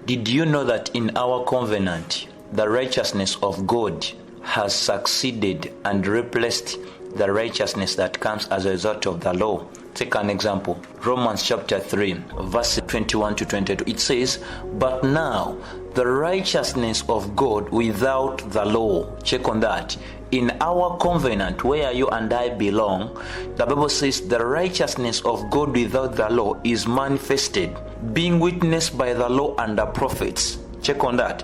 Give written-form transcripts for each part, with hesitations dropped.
Did you know that in our covenant, the righteousness of God has succeeded and replaced the righteousness that comes as a result of the law? Take an example. Romans chapter 3, verse 21 to 22. It says, "But now the righteousness of God without the law." Check on that. In our covenant, where you and I belong, the Bible says the righteousness of God without the law is manifested, being witnessed by the law and the prophets. Check on that.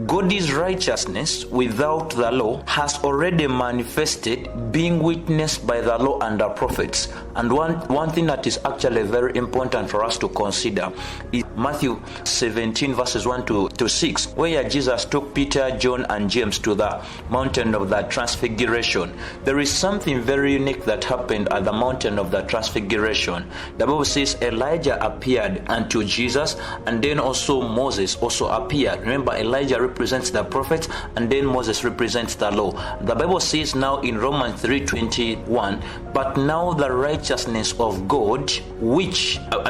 God's righteousness without the law has already manifested, being witnessed by the law and the prophets. And one thing that is actually very important for us to consider is Matthew 17 verses 1 to 6, where Jesus took Peter, John and James to the mountain of the transfiguration. There is something very unique that happened at the mountain of the transfiguration. The Bible says Elijah appeared unto Jesus, and then also Moses also appeared. Remember, Elijah represents the prophets, and then Moses represents the law. The Bible says now in Romans 3:21, "But now the righteousness of God, without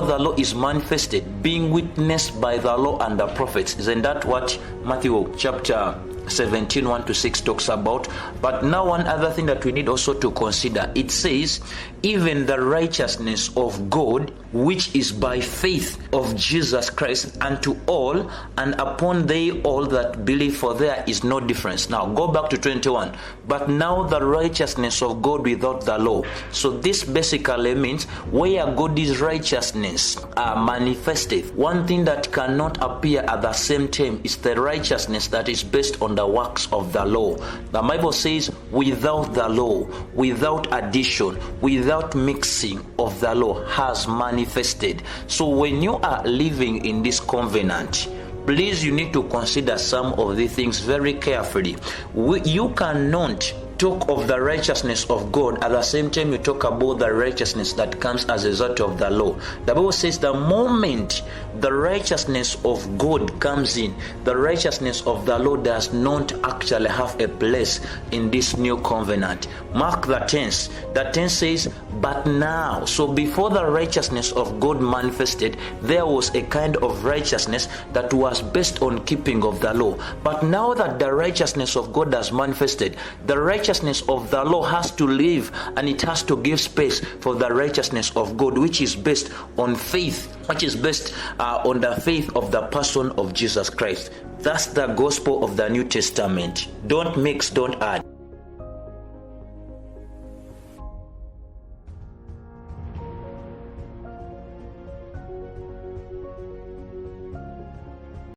the law is manifested, being witnessed by the law and the prophets." Isn't that what Matthew chapter 17, 1 to 6 talks about? But now one other thing that we need also to consider, it says, "Even the righteousness of God, which is by faith of Jesus Christ, unto all, and upon they all that believe, for there is no difference." Now go back to 21. "But now the righteousness of God without the law." So this basically means where God's righteousness are manifested, one thing that cannot appear at the same time is the righteousness that is based on the works of the law. The Bible says without the law, without addition, without mixing of the law has manifested. So when you are living in this covenant, please, you need to consider some of these things very carefully. You cannot talk of the righteousness of God at the same time you talk about the righteousness that comes as a result of the law. The Bible says the moment the righteousness of God comes in, the righteousness of the law does not actually have a place in this new covenant. Mark the tense. The tense says, "But now." So before the righteousness of God manifested, there was a kind of righteousness that was based on keeping of the law. But now that the righteousness of God has manifested, the righteousness of the law has to live, and it has to give space for the righteousness of God, which is based on faith, which is based on the faith of the person of Jesus Christ. That's the gospel of the New Testament. Don't mix, don't add.